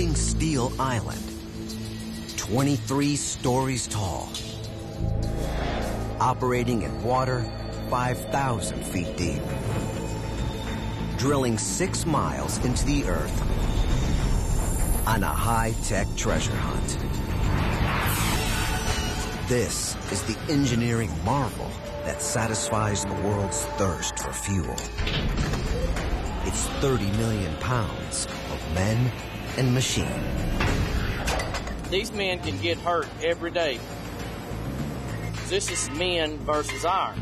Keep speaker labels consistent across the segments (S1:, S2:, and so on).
S1: floating steel island, 23 stories tall, operating in water 5,000 feet deep, drilling 6 miles into the earth on a high-tech treasure hunt. This is the engineering marvel that satisfies the world's thirst for fuel. It's 30 million pounds of men and machine.
S2: These men can get hurt every day. This is men versus iron.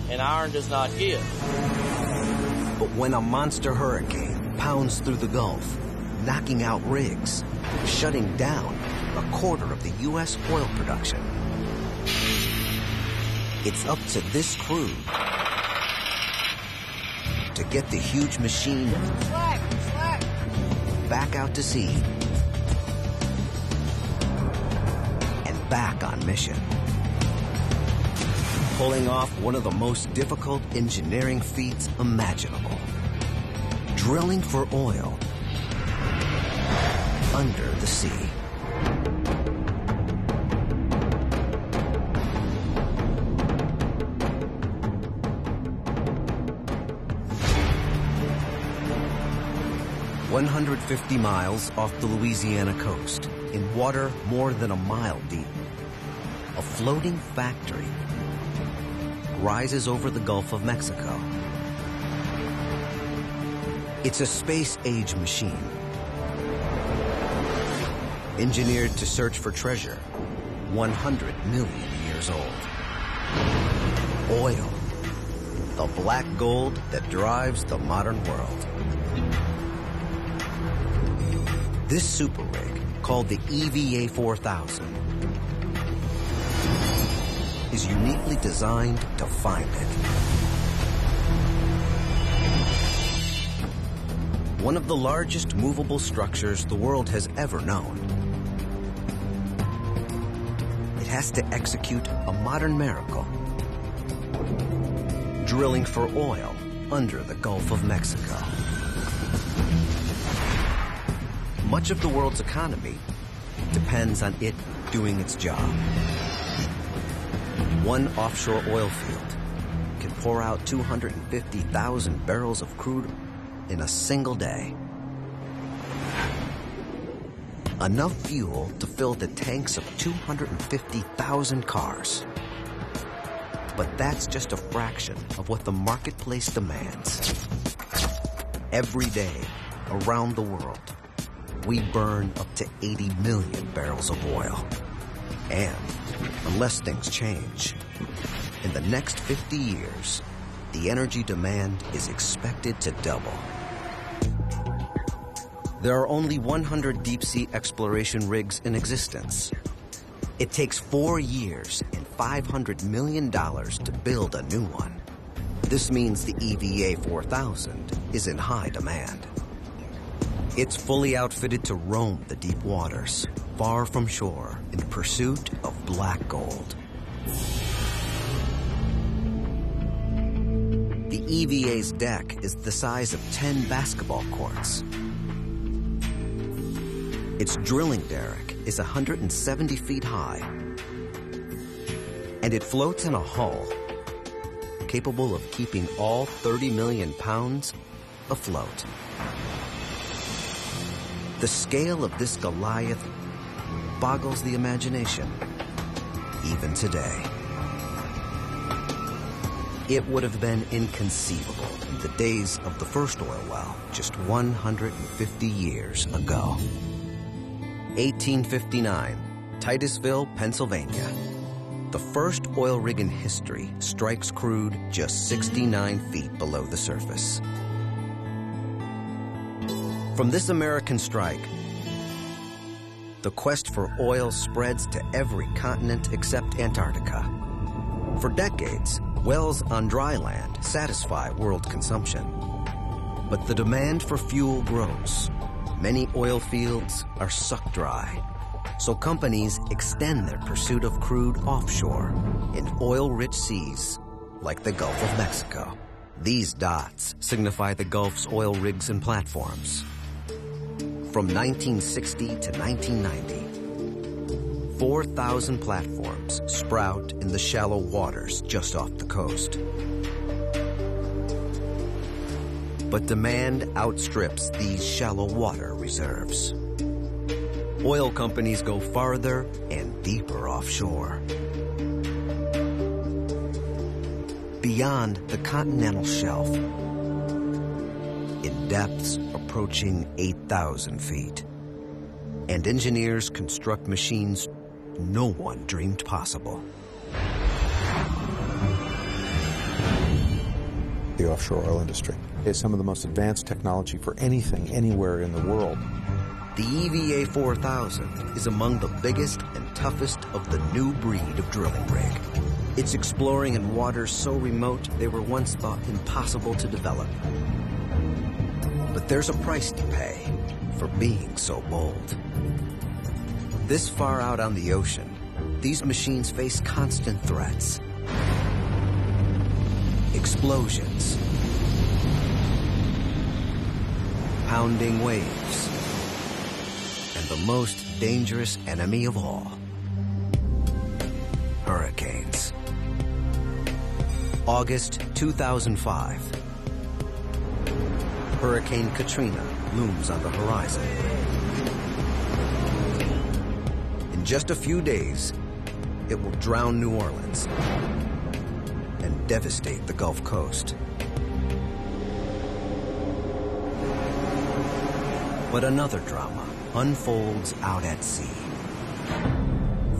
S2: And iron does not give.
S1: But when a monster hurricane pounds through the Gulf, knocking out rigs, shutting down a quarter of the U.S. oil production, it's up to this crew to get the huge machine back out to sea and back on mission, pulling off one of the most difficult engineering feats imaginable: drilling for oil under the sea. "150 miles off the Louisiana coast, in water more than a mile deep, a floating factory rises over the Gulf of Mexico. It's a space-age machine, engineered to search for treasure 100 million years old. Oil, the black gold that drives the modern world. This super rig, called the EVA 4000, is uniquely designed to find it. One of the largest movable structures the world has ever known. It has to execute a modern miracle: drilling for oil under the Gulf of Mexico. Much of the world's economy depends on it doing its job. One offshore oil field can pour out 250,000 barrels of crude in a single day. Enough fuel to fill the tanks of 250,000 cars. But that's just a fraction of what the marketplace demands. Every day, around the world, we burn up to 80 million barrels of oil. And, unless things change, in the next 50 years, the energy demand is expected to double. There are only 100 deep-sea exploration rigs in existence. It takes 4 years and $500 million to build a new one. This means the EVA 4000 is in high demand. It's fully outfitted to roam the deep waters, far from shore, in pursuit of black gold. The EVA's deck is the size of 10 basketball courts. Its drilling derrick is 170 feet high, and it floats in a hull capable of keeping all 30 million pounds afloat. The scale of this Goliath boggles the imagination, even today. It would have been inconceivable in the days of the first oil well just 150 years ago. 1859, Titusville, Pennsylvania. The first oil rig in history strikes crude just 69 feet below the surface. From this American strike, the quest for oil spreads to every continent except Antarctica. For decades, wells on dry land satisfy world consumption. But the demand for fuel grows. Many oil fields are sucked dry. So companies extend their pursuit of crude offshore in oil-rich seas like the Gulf of Mexico. These dots signify the Gulf's oil rigs and platforms. From 1960 to 1990, 4,000 platforms sprout in the shallow waters just off the coast. But demand outstrips these shallow water reserves. Oil companies go farther and deeper offshore. Beyond the continental shelf, in depths approaching 8,000 feet. And engineers construct machines no one dreamed possible.
S3: The offshore oil industry is some of the most advanced technology for anything, anywhere in the world.
S1: The EVA 4000 is among the biggest and toughest of the new breed of drilling rig. It's exploring in waters so remote they were once thought impossible to develop. But there's a price to pay for being so bold. This far out on the ocean, these machines face constant threats. Explosions, pounding waves, and the most dangerous enemy of all, hurricanes. August 2005. Hurricane Katrina looms on the horizon. In just a few days, it will drown New Orleans and devastate the Gulf Coast. But another drama unfolds out at sea.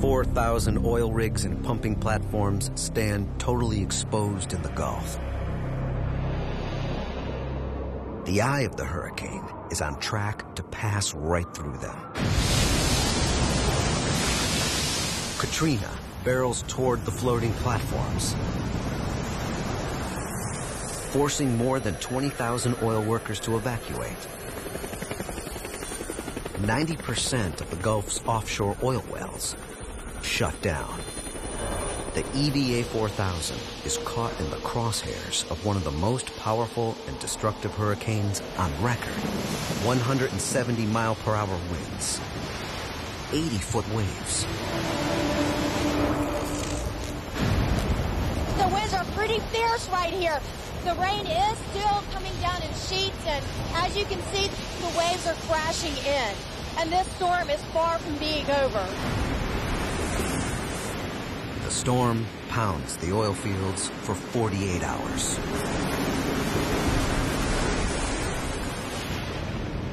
S1: 4,000 oil rigs and pumping platforms stand totally exposed in the Gulf. The eye of the hurricane is on track to pass right through them. Katrina barrels toward the floating platforms, forcing more than 20,000 oil workers to evacuate. 90% of the Gulf's offshore oil wells shut down. The EVA 4000 is caught in the crosshairs of one of the most powerful and destructive hurricanes on record. 170-mile-per-hour winds, 80-foot waves.
S4: The winds are pretty fierce right here. The rain is still coming down in sheets, and as you can see, the waves are crashing in. And this storm is far from being over.
S1: The storm pounds the oil fields for 48 hours.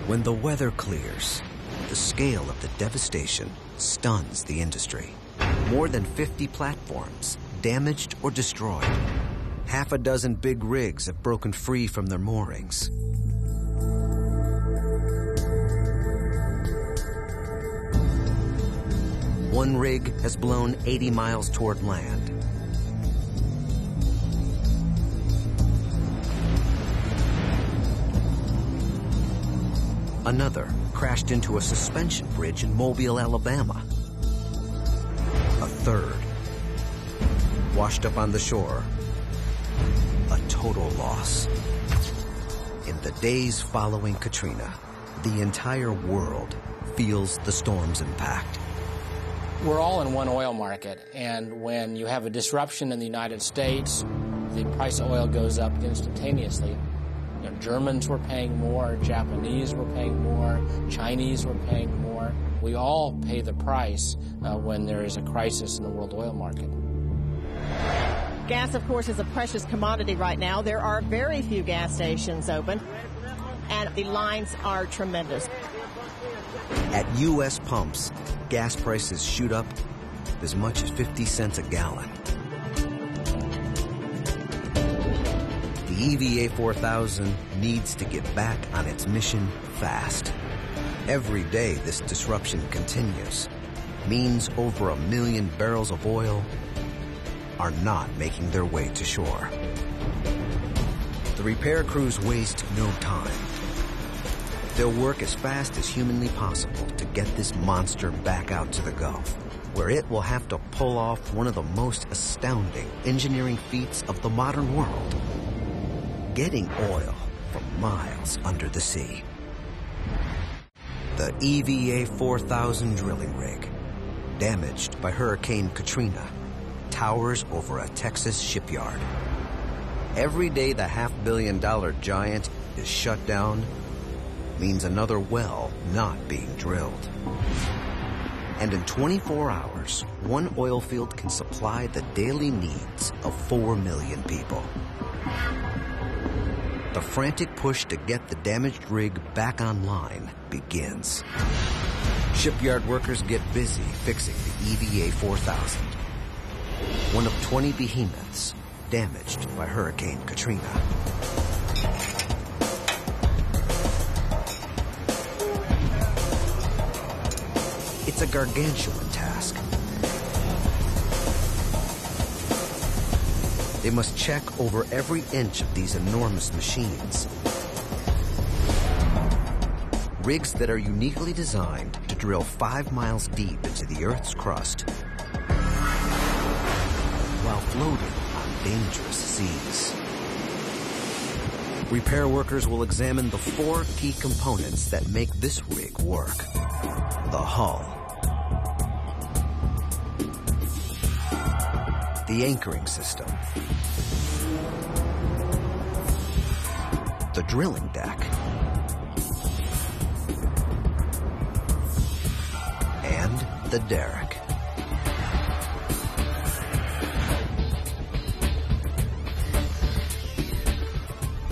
S1: When the weather clears, the scale of the devastation stuns the industry. More than 50 platforms damaged or destroyed. Half a dozen big rigs have broken free from their moorings. One rig has blown 80 miles toward land. Another crashed into a suspension bridge in Mobile, Alabama. A third washed up on the shore. A total loss. In the days following Katrina, the entire world feels the storm's impact.
S5: We're all in one oil market, and when you have a disruption in the United States, the price of oil goes up instantaneously. You know, Germans were paying more, Japanese were paying more, Chinese were paying more. We all pay the price when there is a crisis in the world oil market.
S6: Gas, of course, is a precious commodity right now. There are very few gas stations open, and the lines are tremendous.
S1: At U.S. pumps, gas prices shoot up as much as 50 cents a gallon. The EVA 4000 needs to get back on its mission fast. Every day this disruption continues means over 1 million barrels of oil are not making their way to shore. The repair crews waste no time. They'll work as fast as humanly possible to get this monster back out to the Gulf, where it will have to pull off one of the most astounding engineering feats of the modern world: getting oil from miles under the sea. The EVA 4000 drilling rig, damaged by Hurricane Katrina, towers over a Texas shipyard. Every day the $500 million giant is shut down means another well not being drilled. And in 24 hours, one oil field can supply the daily needs of 4 million people. The frantic push to get the damaged rig back online begins. Shipyard workers get busy fixing the EVA 4000, one of 20 behemoths damaged by Hurricane Katrina. It's a gargantuan task. They must check over every inch of these enormous machines. Rigs that are uniquely designed to drill 5 miles deep into the Earth's crust while floating on dangerous seas. Repair workers will examine the 4 key components that make this rig work. The hull, the anchoring system, the drilling deck, and the derrick.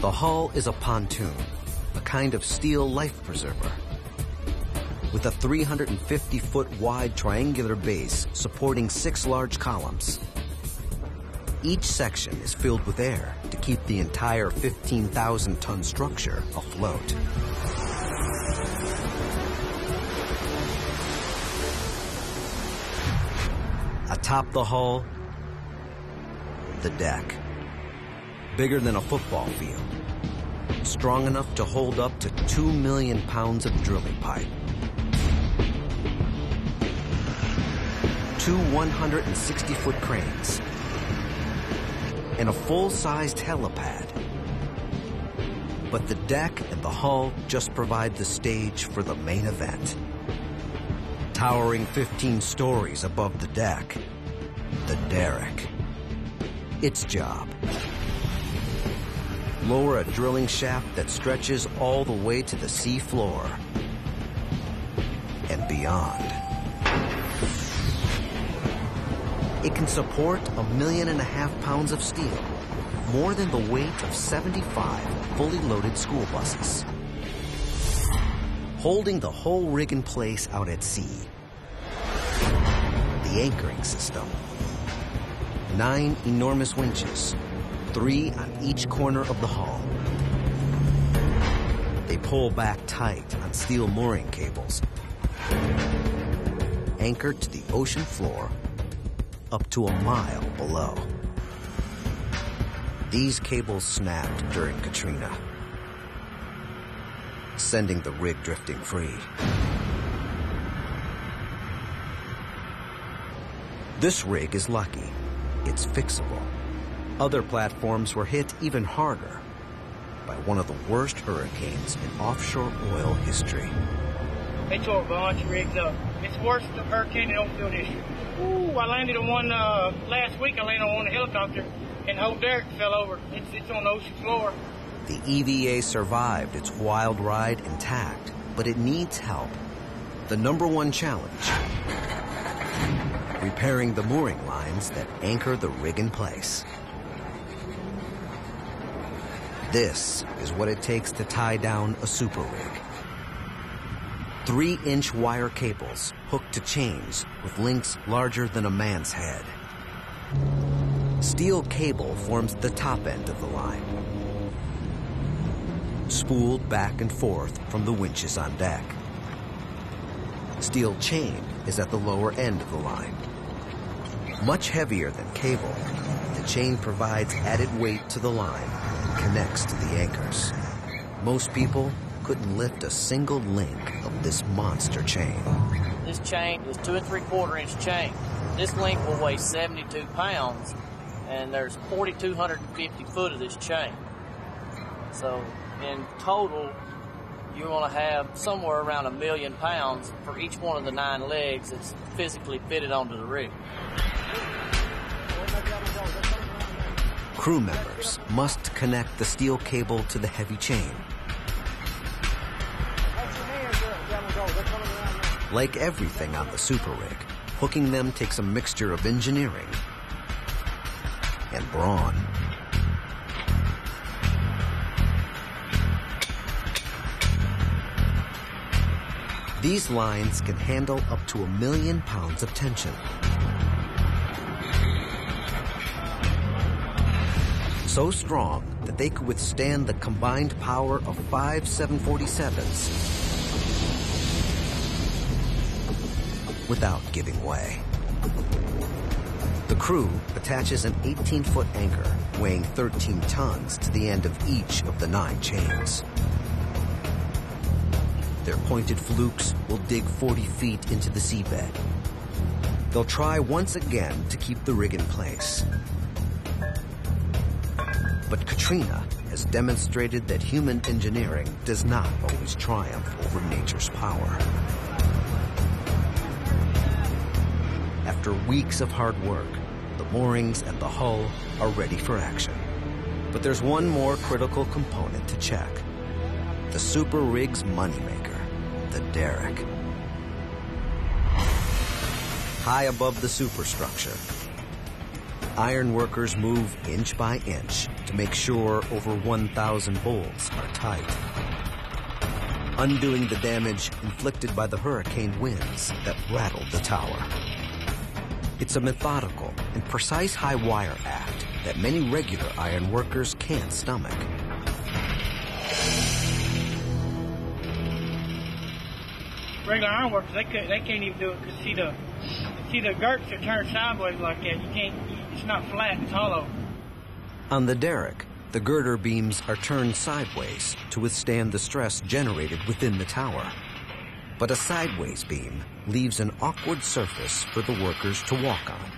S1: The hull is a pontoon, a kind of steel life preserver, with a 350-foot wide triangular base supporting 6 large columns. Each section is filled with air to keep the entire 15,000-ton structure afloat. Atop the hull, the deck. Bigger than a football field. Strong enough to hold up to 2 million pounds of drilling pipe. 2 160-foot cranes. And a full-sized helipad. But the deck and the hull just provide the stage for the main event. Towering 15 stories above the deck, the derrick. Its job: lower a drilling shaft that stretches all the way to the sea floor and beyond. It can support 1.5 million pounds of steel, more than the weight of 75 fully loaded school buses, holding the whole rig in place out at sea. The anchoring system. 9 enormous winches, 3 on each corner of the hull. They pull back tight on steel mooring cables, anchored to the ocean floor up to 1 mile below. These cables snapped during Katrina, sending the rig drifting free. This rig is lucky. It's fixable. Other platforms were hit even harder by one of the worst hurricanes in offshore oil history.
S7: They tore a bunch of rigs up. It's worse than the hurricane in oilfield history. Ooh, I landed on one last week. I landed on one helicopter, and the whole derrick fell over. It's on the ocean floor.
S1: The EVA survived its wild ride intact, but it needs help. The #1 challenge: repairing the mooring lines that anchor the rig in place. This is what it takes to tie down a super rig. 3-inch wire cables hooked to chains with links larger than a man's head. Steel cable forms the top end of the line, spooled back and forth from the winches on deck. Steel chain is at the lower end of the line. Much heavier than cable, the chain provides added weight to the line and connects to the anchors. Most people couldn't lift a single link of this monster chain.
S2: This chain is 2 3/4 inch chain. This link will weigh 72 pounds, and there's 4,250 foot of this chain. So in total, you want to have somewhere around 1 million pounds for each one of the 9 legs that's physically fitted onto the rig.
S1: Crew members must connect the steel cable to the heavy chain. Like everything on the super rig, hooking them takes a mixture of engineering and brawn. These lines can handle up to 1 million pounds of tension. So strong that they could withstand the combined power of 5 747s without giving way. The crew attaches an 18-foot anchor weighing 13 tons to the end of each of the 9 chains. Their pointed flukes will dig 40 feet into the seabed. They'll try once again to keep the rig in place. But Katrina has demonstrated that human engineering does not always triumph over nature's power. After weeks of hard work, the moorings and the hull are ready for action. But there's one more critical component to check. The super rig's moneymaker, the derrick. High above the superstructure, iron workers move inch by inch to make sure over 1,000 bolts are tight, undoing the damage inflicted by the hurricane winds that rattled the tower. It's a methodical and precise high wire act that many regular iron workers can't stomach.
S7: Regular iron workers, they can't even do it because see the girts are turned sideways like that. You can't. It's not flat. It's hollow.
S1: On the derrick, the girder beams are turned sideways to withstand the stress generated within the tower. But a sideways beam leaves an awkward surface for the workers to walk on.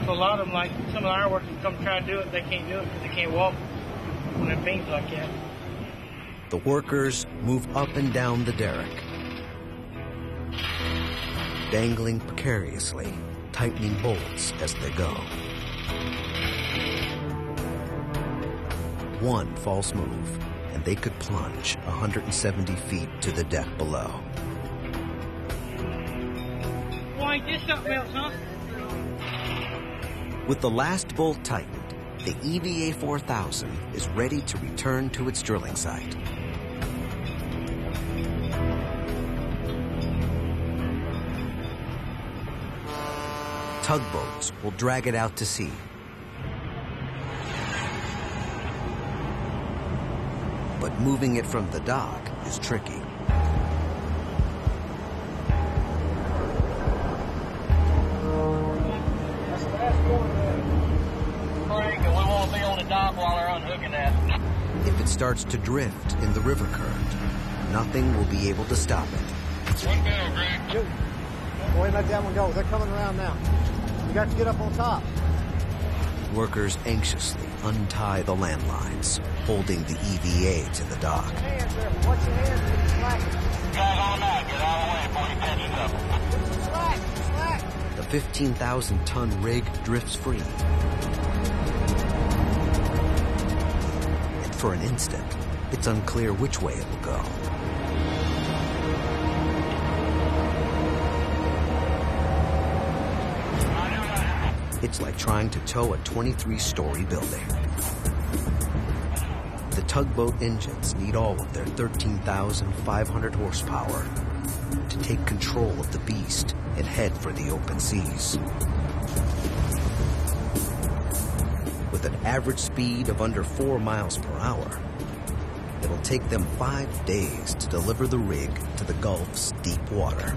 S7: So a lot of them, like some of the iron workers, come try to do it, they can't do it because they can't walk on them beams like that.
S1: The workers move up and down the derrick, dangling precariously, tightening bolts as they go. One false move, and they could plunge 170 feet to the deck below.
S7: Why, ain't this something else, huh?
S1: With the last bolt tightened, the EVA 4000 is ready to return to its drilling site. Tugboats will drag it out to sea. But moving it from the dock is tricky. If it starts to drift in the river current, nothing will be able to stop it.
S8: One down, Greg.
S9: Go ahead and let that one go. They're coming around now. You got to get up on top.
S1: Workers anxiously untie the landlines, holding the EVA to the dock.
S9: Hands there. Watch your hands when you slack it.
S8: Guys on that, get out of the way before you catch yourself.
S9: Slack.
S1: The 15,000-ton rig drifts free. And for an instant, it's unclear which way it will go. It's like trying to tow a 23-story building. The tugboat engines need all of their 13,500 horsepower to take control of the beast and head for the open seas. With an average speed of under 4 miles per hour, it'll take them 5 days to deliver the rig to the Gulf's deep water.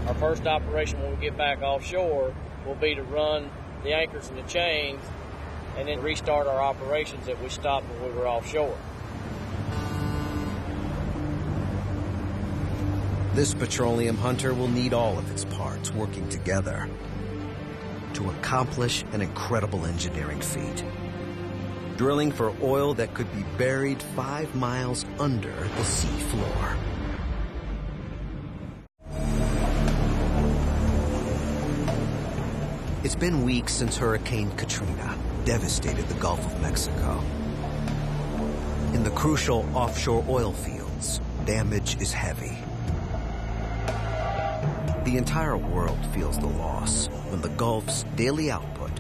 S2: Our first operation when we get back offshore will be to run the anchors and the chains and then restart our operations that we stopped when we were offshore.
S1: This petroleum hunter will need all of its parts working together to accomplish an incredible engineering feat. drilling for oil that could be buried 5 miles under the sea floor. It's been weeks since Hurricane Katrina devastated the Gulf of Mexico. In the crucial offshore oil fields, damage is heavy. The entire world feels the loss when the Gulf's daily output,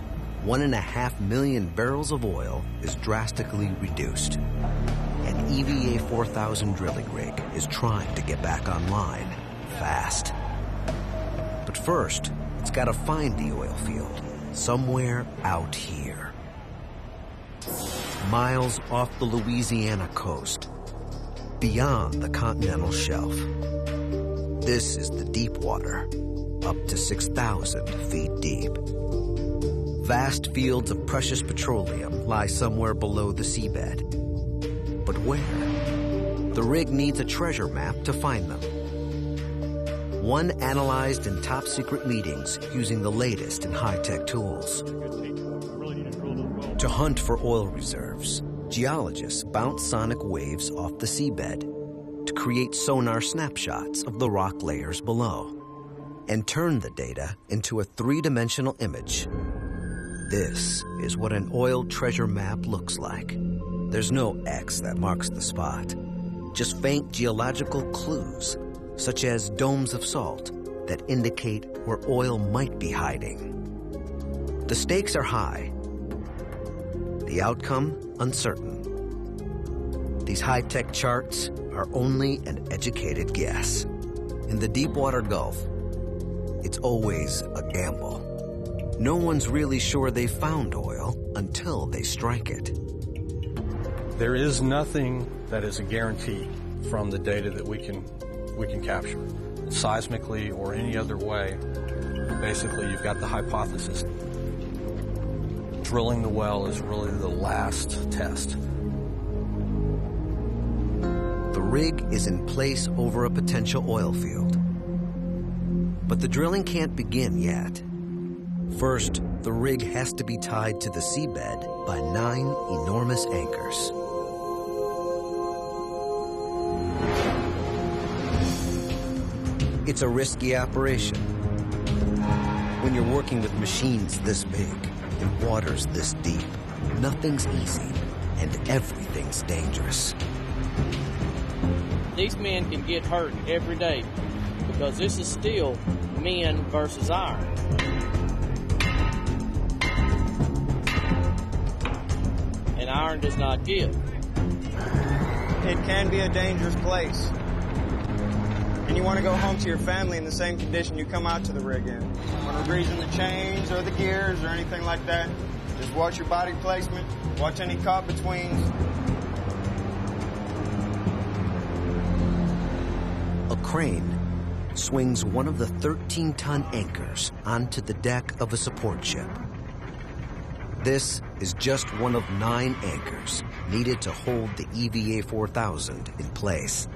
S1: 1.5 million barrels of oil, is drastically reduced. An EVA 4000 drilling rig is trying to get back online fast. But first, it's got to find the oil field somewhere out here. Miles off the Louisiana coast, beyond the continental shelf. This is the deep water, up to 6,000 feet deep. Vast fields of precious petroleum lie somewhere below the seabed. But where? The rig needs a treasure map to find them. One analyzed in top-secret meetings using the latest in high-tech tools. To hunt for oil reserves, geologists bounce sonic waves off the seabed to create sonar snapshots of the rock layers below and turn the data into a 3-dimensional image. This is what an oil treasure map looks like. There's no X that marks the spot, just faint geological clues, such as domes of salt that indicate where oil might be hiding. The stakes are high. The outcome, uncertain. These high-tech charts are only an educated guess. In the deepwater Gulf, it's always a gamble. No one's really sure they found oil until they strike it.
S3: There is nothing that is a guarantee from the data that we can capture, seismically or any other way. Basically, you've got the hypothesis. Drilling the well is really the last test.
S1: The rig is in place over a potential oil field. But the drilling can't begin yet. First, the rig has to be tied to the seabed by 9 enormous anchors. It's a risky operation. When you're working with machines this big and waters this deep, nothing's easy and everything's dangerous.
S2: These men can get hurt every day because this is still men versus iron. And iron does not give.
S10: It can be a dangerous place. And you want to go home to your family in the same condition you come out to the rig in. When we're greasing the chains or the gears or anything like that, just watch your body placement, watch any caught betweens.
S1: A crane swings one of the 13-ton anchors onto the deck of a support ship. This is just one of 9 anchors needed to hold the EVA 4000 in place.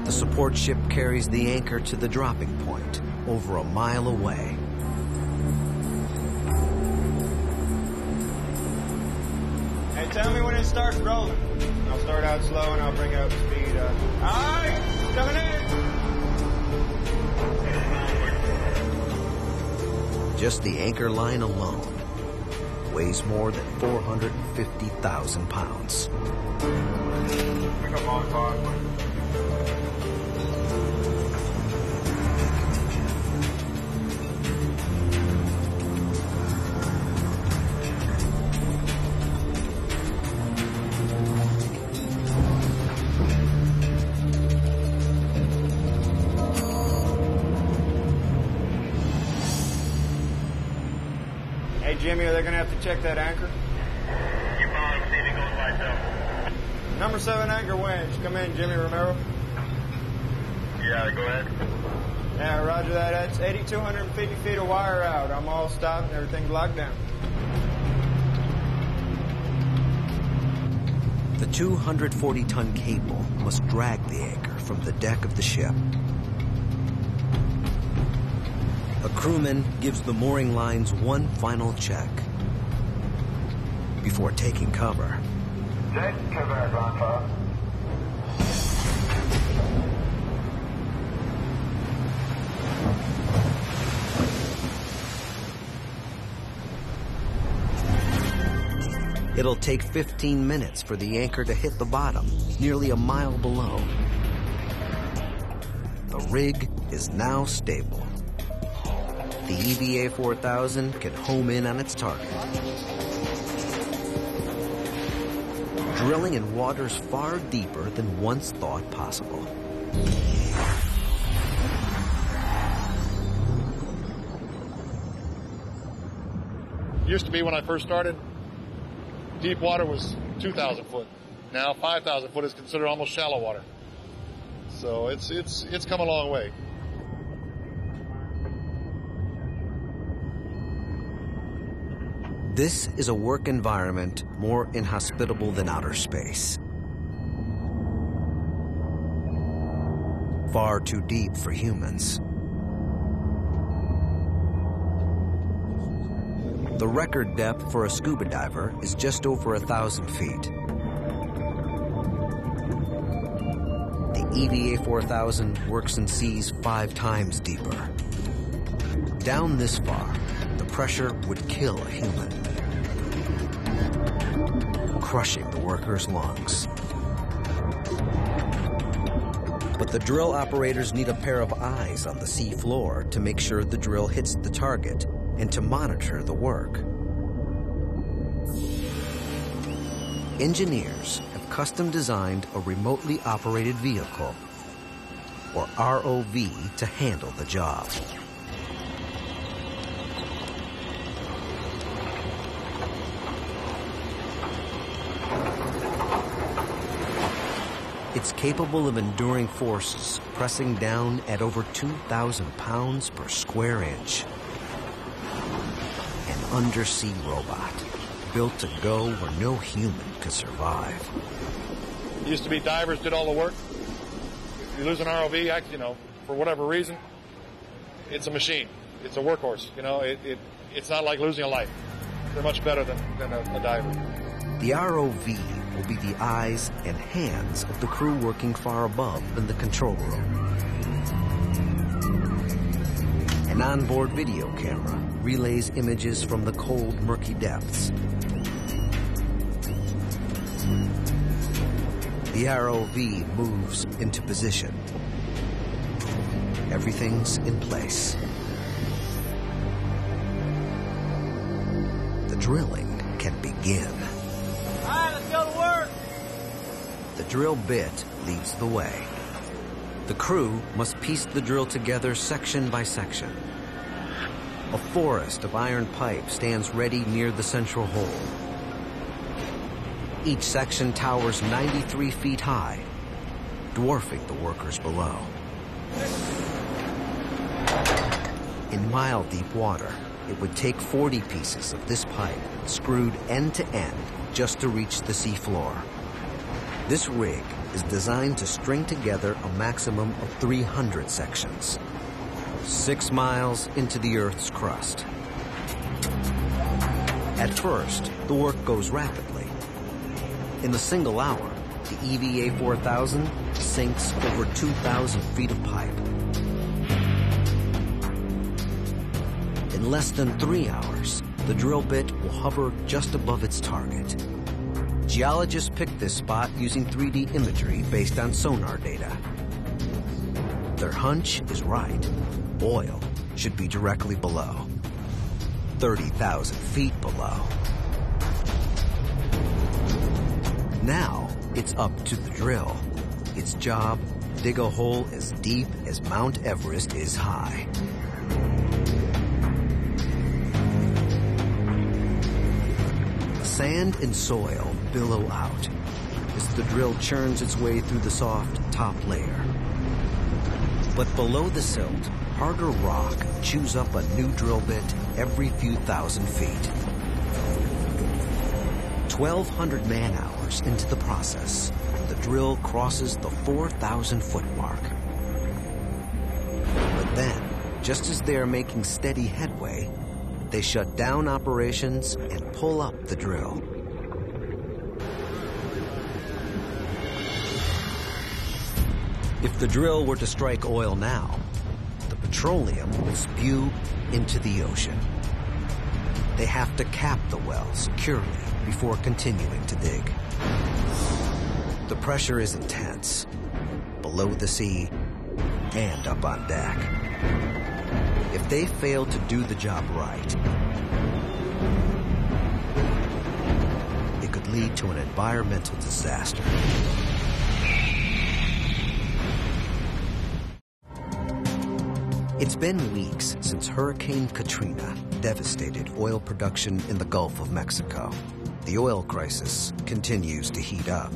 S1: The support ship carries the anchor to the dropping point over a mile away.
S10: Hey, tell me when it starts rolling. I'll start out slow and I'll bring up speed up. All right, coming in.
S1: Just the anchor line alone weighs more than 450,000 pounds.
S10: Pick up on fire. Hey, Jimmy, are they going to have to check that anchor?
S8: You follow, see if it goes lights up.
S10: Number 7 anchor winch. Come in, Jimmy Romero.
S8: Yeah, go ahead.
S10: Yeah, roger that. That's 8,250 feet of wire out. I'm all stopped and everything's locked down.
S1: The 240-ton cable must drag the anchor from the deck of the ship. A crewman gives the mooring lines one final check. before taking cover. It'll take 15 minutes for the anchor to hit the bottom, nearly a mile below. The rig is now stable. The EVA 4000 can home in on its target. Drilling in waters far deeper than once thought possible.
S11: Used to be when I first started, deep water was 2,000 foot. Now 5,000 foot is considered almost shallow water. So it's come a long way.
S1: This is a work environment more inhospitable than outer space. Far too deep for humans. The record depth for a scuba diver is just over 1,000 feet. The EVA 4000 works in seas 5 times deeper. Down this far, the pressure would kill a human, crushing the worker's lungs. But the drill operators need a pair of eyes on the sea floor to make sure the drill hits the target and to monitor the work. Engineers have custom designed a remotely operated vehicle, or ROV, to handle the job. It's capable of enduring forces pressing down at over 2,000 pounds per square inch. An undersea robot built to go where no human could survive.
S11: It used to be divers did all the work. You lose an ROV, for whatever reason, it's a machine. It's a workhorse. It's not like losing a life. They're much better than a diver.
S1: The ROV will be the eyes and hands of the crew working far above in the control room. An onboard video camera relays images from the cold, murky depths. The ROV moves into position. Everything's in place. The drilling can begin.
S2: All right, let's go to work.
S1: The drill bit leads the way. The crew must piece the drill together section by section. A forest of iron pipe stands ready near the central hole. Each section towers 93 feet high, dwarfing the workers below. In mile-deep water, it would take 40 pieces of this pipe screwed end to end just to reach the seafloor. This rig is designed to string together a maximum of 300 sections, 6 miles into the Earth's crust. At first, the work goes rapidly. In a single hour, the EVA 4000 sinks over 2,000 feet of pipe. In less than 3 hours, the drill bit will hover just above its target. Geologists picked this spot using 3D imagery based on sonar data. Their hunch is right. Oil should be directly below, 30,000 feet below. Now, it's up to the drill. Its job, dig a hole as deep as Mount Everest is high. Sand and soil billow out as the drill churns its way through the soft top layer. But below the silt, harder rock chews up a new drill bit every few thousand feet. 1,200 man-hours into the process, the drill crosses the 4,000-foot mark. But then, just as they are making steady headway, they shut down operations and pull up the drill. If the drill were to strike oil now, the petroleum would spew into the ocean. They have to cap the well securely before continuing to dig. The pressure is intense, below the sea and up on deck. If they fail to do the job right, it could lead to an environmental disaster. It's been weeks since Hurricane Katrina devastated oil production in the Gulf of Mexico. The oil crisis continues to heat up.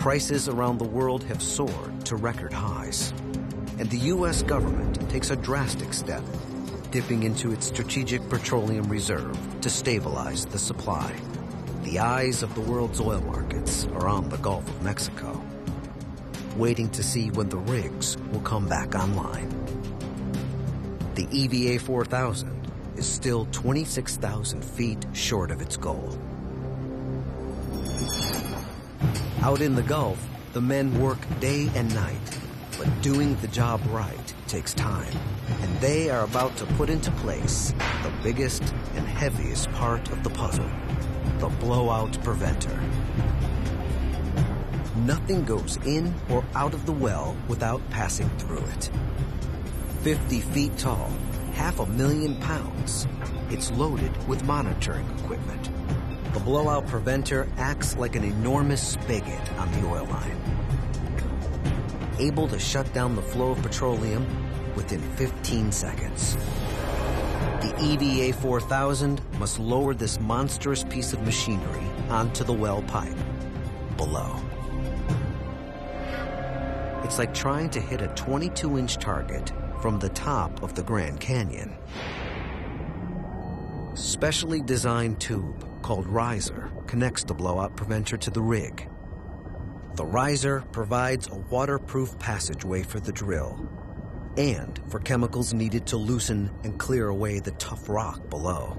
S1: Prices around the world have soared to record highs. And the U.S. government takes a drastic step, dipping into its strategic petroleum reserve to stabilize the supply. The eyes of the world's oil markets are on the Gulf of Mexico, waiting to see when the rigs will come back online. The EVA 4000 is still 26,000 feet short of its goal. Out in the Gulf, the men work day and night, but doing the job right takes time, and they are about to put into place the biggest and heaviest part of the puzzle, the blowout preventer. Nothing goes in or out of the well without passing through it. 50 feet tall, 500,000 pounds. It's loaded with monitoring equipment. The blowout preventer acts like an enormous spigot on the oil line, able to shut down the flow of petroleum within 15 seconds. The EVA 4000 must lower this monstrous piece of machinery onto the well pipe below. It's like trying to hit a 22-inch target from the top of the Grand Canyon. Specially designed tube called riser connects the blowout preventer to the rig. The riser provides a waterproof passageway for the drill and for chemicals needed to loosen and clear away the tough rock below.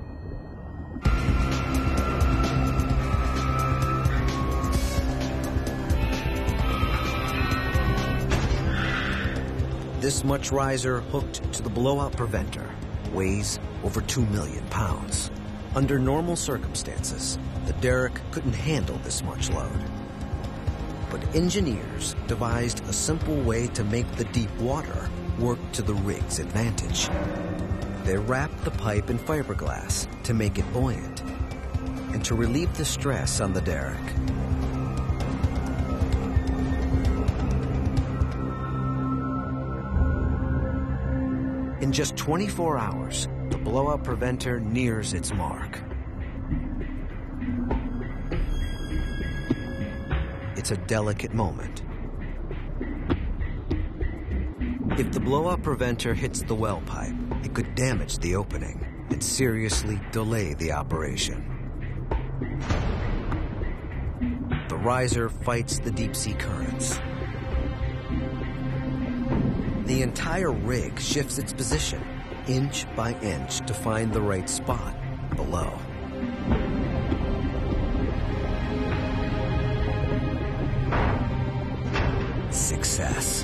S1: This much riser hooked to the blowout preventer weighs over 2 million pounds. Under normal circumstances, the derrick couldn't handle this much load. But engineers devised a simple way to make the deep water work to the rig's advantage. They wrapped the pipe in fiberglass to make it buoyant and to relieve the stress on the derrick. In just 24 hours, the blowout preventer nears its mark. It's a delicate moment. If the blowout preventer hits the well pipe, it could damage the opening and seriously delay the operation. The riser fights the deep-sea currents. The entire rig shifts its position, inch by inch, to find the right spot below. Success.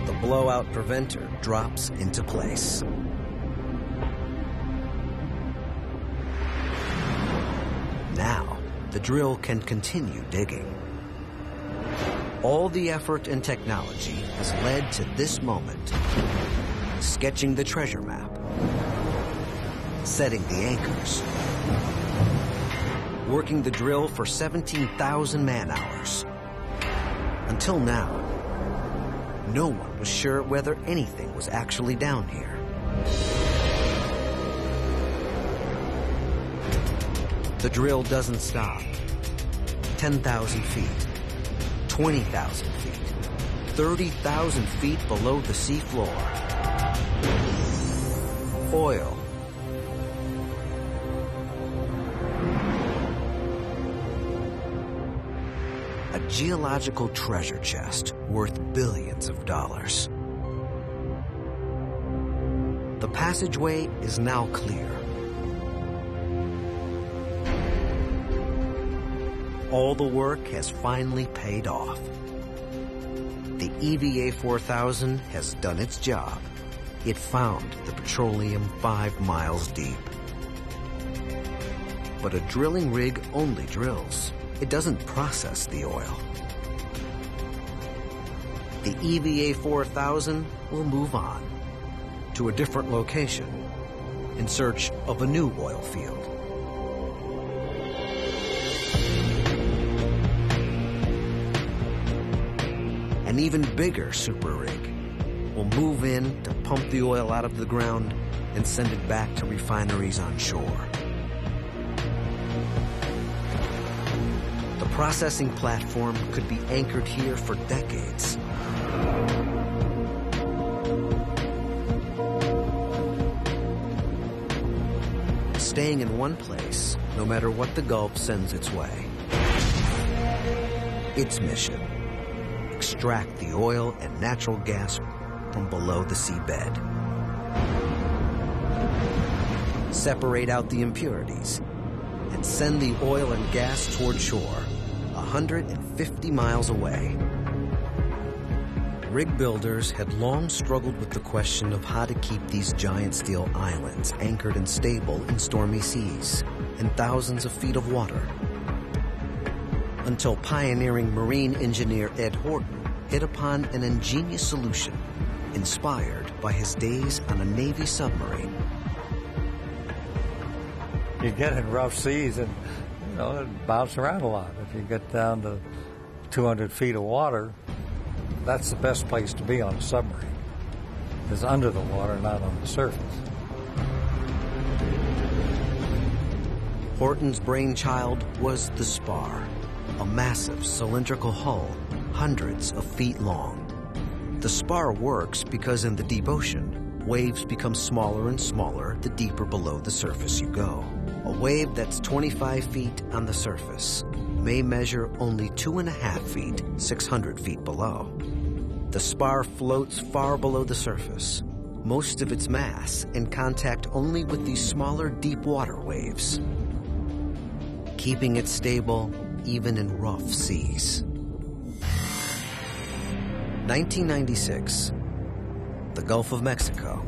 S1: The blowout preventer drops into place. Now, the drill can continue digging. All the effort and technology has led to this moment. Sketching the treasure map, setting the anchors, working the drill for 17,000 man-hours. Until now, no one was sure whether anything was actually down here. The drill doesn't stop. 10,000 feet. 20,000 feet, 30,000 feet below the sea floor. Oil. A geological treasure chest worth billions of dollars. The passageway is now clear. All the work has finally paid off. The EVA 4000 has done its job. It found the petroleum 5 miles deep. But a drilling rig only drills. It doesn't process the oil. The EVA 4000 will move on to a different location in search of a new oil field. An even bigger super rig will move in to pump the oil out of the ground and send it back to refineries on shore. The processing platform could be anchored here for decades. Staying in one place, no matter what the Gulf sends its way. Its mission: extract the oil and natural gas from below the seabed. Separate out the impurities and send the oil and gas toward shore, 150 miles away. Rig builders had long struggled with the question of how to keep these giant steel islands anchored and stable in stormy seas and thousands of feet of water. Until pioneering marine engineer Ed Horton hit upon an ingenious solution inspired by his days on a Navy submarine.
S12: You get in rough seas and, it bounces around a lot. If you get down to 200 feet of water, that's the best place to be on a submarine, is under the water, not on the surface.
S1: Horton's brainchild was the spar, a massive cylindrical hull, hundreds of feet long. The spar works because in the deep ocean, waves become smaller and smaller the deeper below the surface you go. A wave that's 25 feet on the surface may measure only 2.5 feet, 600 feet below. The spar floats far below the surface, most of its mass in contact only with these smaller deep water waves, keeping it stable even in rough seas. 1996, the Gulf of Mexico.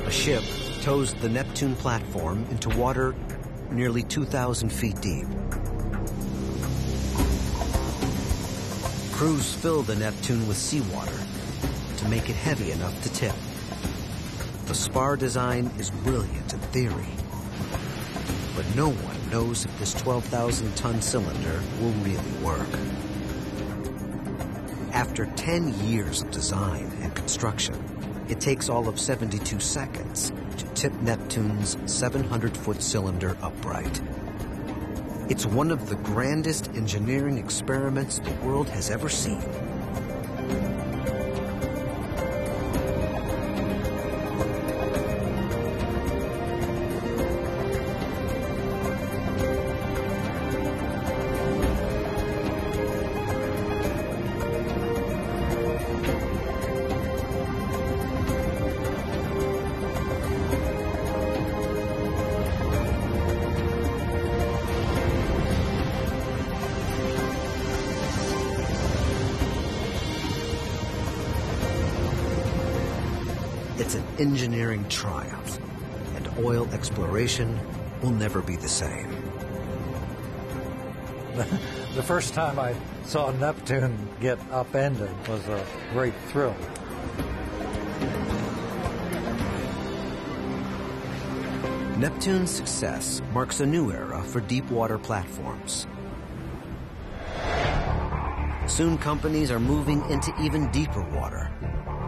S1: A ship tows the Neptune platform into water nearly 2,000 feet deep. Crews fill the Neptune with seawater to make it heavy enough to tip. The spar design is brilliant in theory, but no one knows if this 12,000-ton cylinder will really work. After 10 years of design and construction, it takes all of 72 seconds to tip Neptune's 700-foot cylinder upright. It's one of the grandest engineering experiments the world has ever seen. It's an engineering triumph, and oil exploration will never be the same.
S12: The first time I saw Neptune get upended was a great thrill.
S1: Neptune's success marks a new era for deep water platforms. Soon companies are moving into even deeper water,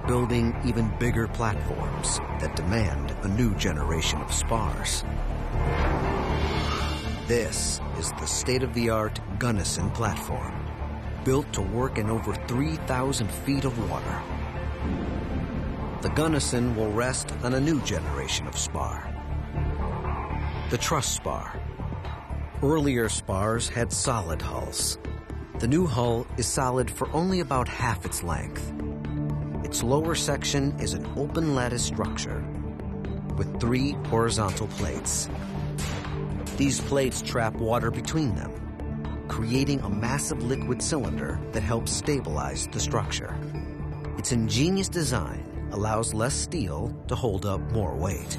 S1: building even bigger platforms that demand a new generation of spars. This is the state-of-the-art Gunnison platform, built to work in over 3,000 feet of water. The Gunnison will rest on a new generation of spar, the truss spar. Earlier spars had solid hulls. The new hull is solid for only about half its length. Its lower section is an open lattice structure with 3 horizontal plates. These plates trap water between them, creating a massive liquid cylinder that helps stabilize the structure. Its ingenious design allows less steel to hold up more weight.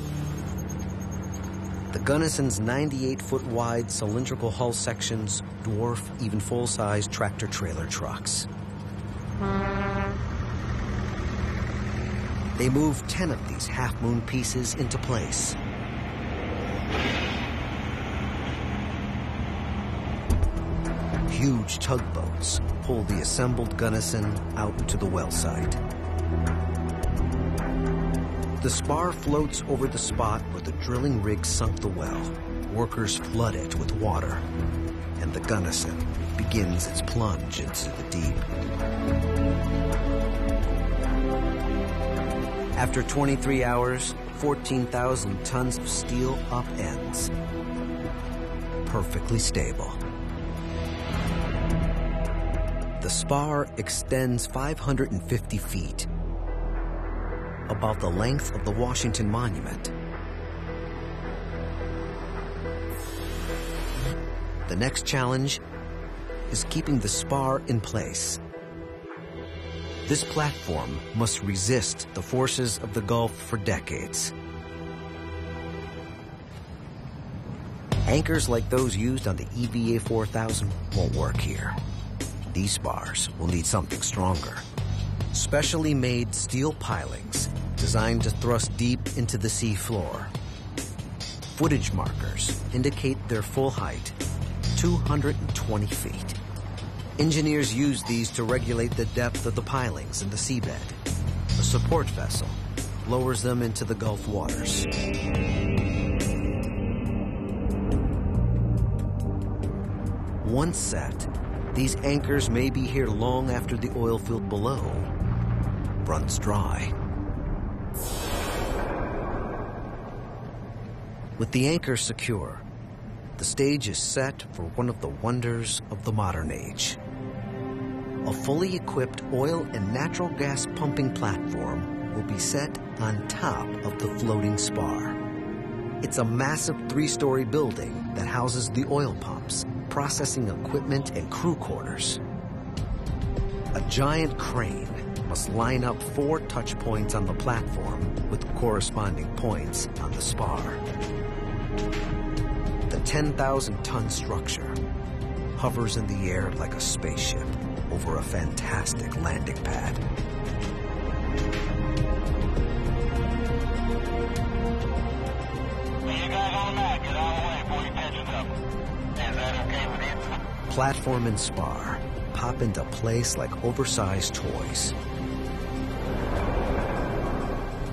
S1: The Gunnison's 98-foot wide cylindrical hull sections dwarf even full-size tractor-trailer trucks. They move 10 of these half-moon pieces into place. Huge tugboats pull the assembled Gunnison out to the well site. The spar floats over the spot where the drilling rig sunk the well. Workers flood it with water, and the Gunnison begins its plunge into the deep. After 23 hours, 14,000 tons of steel upends, perfectly stable. The spar extends 550 feet, about the length of the Washington Monument. The next challenge is keeping the spar in place. This platform must resist the forces of the Gulf for decades. Anchors like those used on the EVA 4000 won't work here. These spars will need something stronger. Specially made steel pilings designed to thrust deep into the sea floor. Footage markers indicate their full height, 220 feet. Engineers use these to regulate the depth of the pilings in the seabed. A support vessel lowers them into the Gulf waters. Once set, these anchors may be here long after the oil field below runs dry. With the anchor secure, the stage is set for one of the wonders of the modern age. A fully equipped oil and natural gas pumping platform will be set on top of the floating spar. It's a massive 3-story building that houses the oil pumps, processing equipment, and crew quarters. A giant crane must line up 4 touch points on the platform with corresponding points on the spar. The 10,000-ton structure hovers in the air like a spaceship over a fantastic landing pad.
S8: You guys on the mat, get out of the way before you catch us up. Is that okay with you?
S1: Platform and spar pop into place like oversized toys.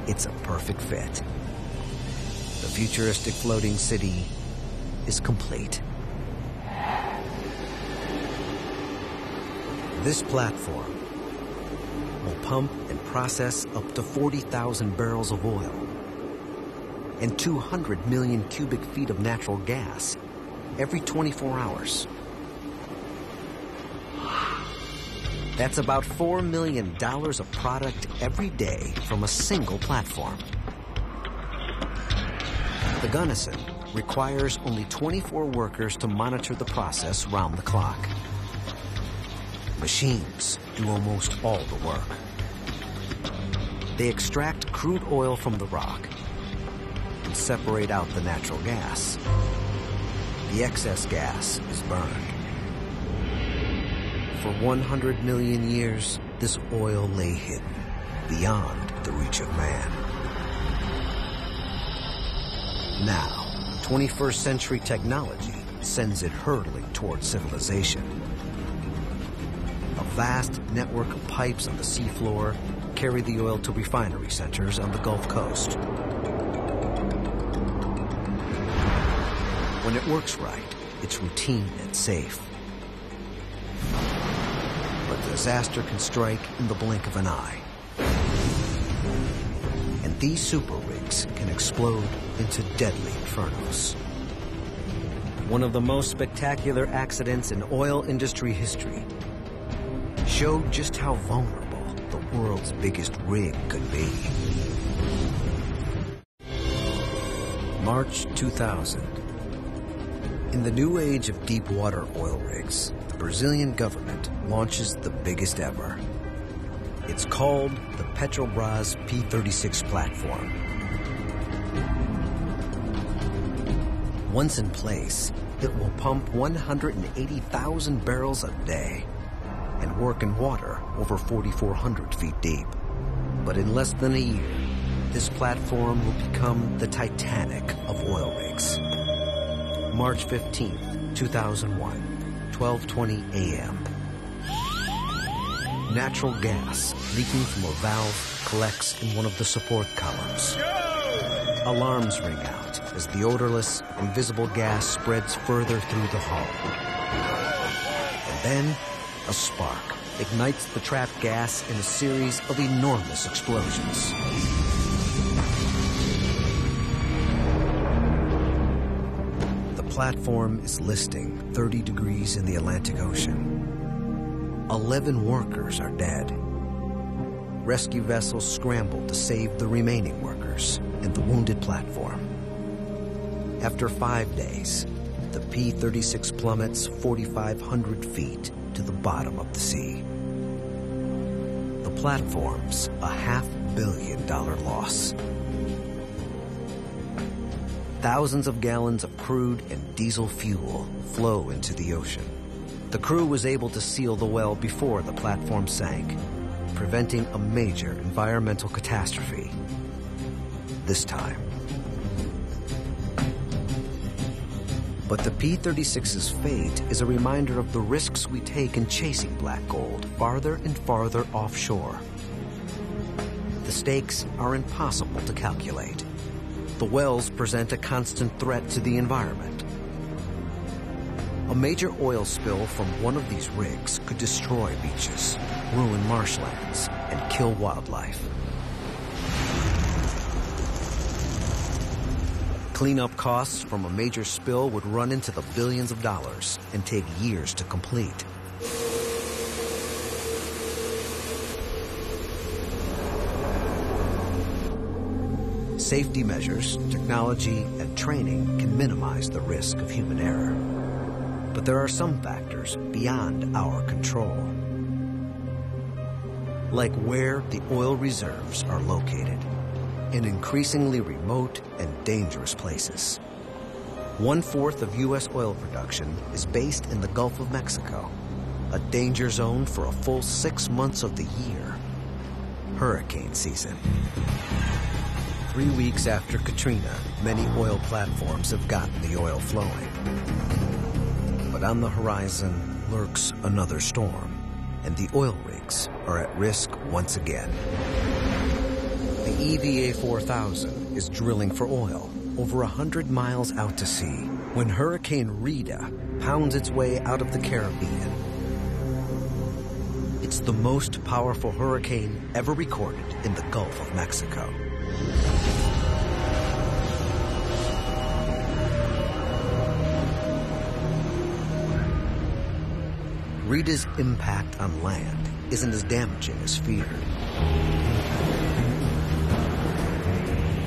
S1: It's a perfect fit. The futuristic floating city is complete. This platform will pump and process up to 40,000 barrels of oil and 200 million cubic feet of natural gas every 24 hours. That's about $4 million of product every day from a single platform. The Gunnison requires only 24 workers to monitor the process round the clock. Machines do almost all the work. They extract crude oil from the rock and separate out the natural gas. The excess gas is burned. For 100 million years, this oil lay hidden, beyond the reach of man. Now, 21st century technology sends it hurtling toward civilization. A vast network of pipes on the seafloor carry the oil to refinery centers on the Gulf Coast. When it works right, it's routine and safe. But disaster can strike in the blink of an eye. And these super rigs can explode into deadly infernos. One of the most spectacular accidents in oil industry history showed just how vulnerable the world's biggest rig could be. March 2000. In the new age of deep water oil rigs, the Brazilian government launches the biggest ever. It's called the Petrobras P-36 platform. Once in place, it will pump 180,000 barrels a day and work in water over 4,400 feet deep. But in less than a year, this platform will become the Titanic of oil rigs. March 15th, 2001, 12:20 a.m. Natural gas leaking from a valve collects in one of the support columns. Alarms ring out as the odorless, invisible gas spreads further through the hull. And then, a spark ignites the trapped gas in a series of enormous explosions. The platform is listing 30 degrees in the Atlantic Ocean. 11 workers are dead. Rescue vessels scramble to save the remaining workers and the wounded platform. After 5 days, the P-36 plummets 4,500 feet to the bottom of the sea. The platform's a $500 million loss. Thousands of gallons of crude and diesel fuel flow into the ocean. The crew was able to seal the well before the platform sank, preventing a major environmental catastrophe. This time. But the P-36's fate is a reminder of the risks we take in chasing black gold farther and farther offshore. The stakes are impossible to calculate. The wells present a constant threat to the environment. A major oil spill from one of these rigs could destroy beaches, ruin marshlands, and kill wildlife. Cleanup costs from a major spill would run into the billions of dollars and take years to complete. Safety measures, technology, and training can minimize the risk of human error. But there are some factors beyond our control. Like where the oil reserves are located, in increasingly remote and dangerous places. 1/4 of U.S. oil production is based in the Gulf of Mexico, a danger zone for a full 6 months of the year. Hurricane season. 3 weeks after Katrina, many oil platforms have gotten the oil flowing. But on the horizon lurks another storm, and the oil rigs are at risk once again. The EVA 4000 is drilling for oil over 100 miles out to sea when Hurricane Rita pounds its way out of the Caribbean. It's the most powerful hurricane ever recorded in the Gulf of Mexico. Rita's impact on land isn't as damaging as feared.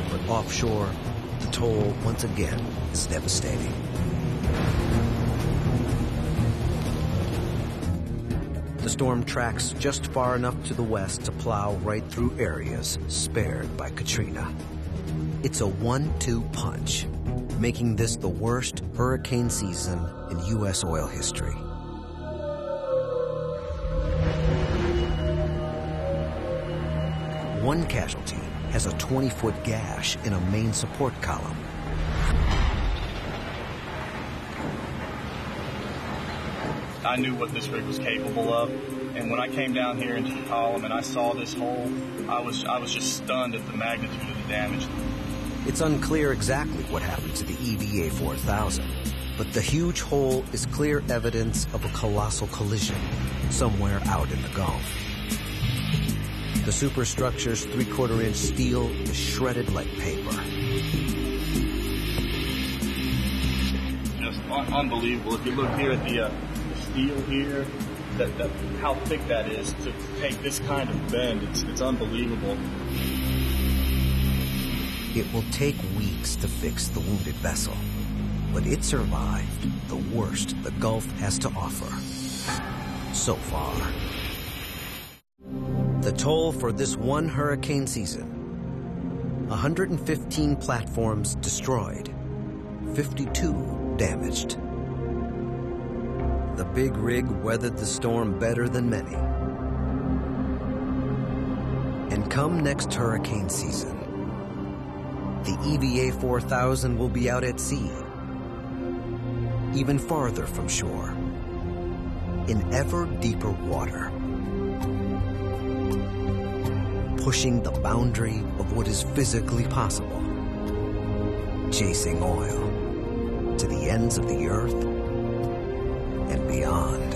S1: But offshore, the toll once again is devastating. The storm tracks just far enough to the west to plow right through areas spared by Katrina. It's a 1-2 punch, making this the worst hurricane season in U.S. oil history. One casualty has a 20-foot gash in a main support column.
S13: I knew what this rig was capable of, and when I came down here into the column and I saw this hole, I was just stunned at the magnitude of the damage.
S1: It's unclear exactly what happened to the EVA 4000, but the huge hole is clear evidence of a colossal collision somewhere out in the Gulf. The superstructure's 3/4-inch steel is shredded like paper.
S13: Just unbelievable. If you look here at the steel here, that how thick that is to take this kind of bend, it's unbelievable.
S1: It will take weeks to fix the wounded vessel. but it survived the worst the Gulf has to offer so far. The toll for this one hurricane season: 115 platforms destroyed, 52 damaged. The big rig weathered the storm better than many. And come next hurricane season, the EVA 4000 will be out at sea, even farther from shore, in ever deeper water, pushing the boundary of what is physically possible, chasing oil to the ends of the earth and beyond.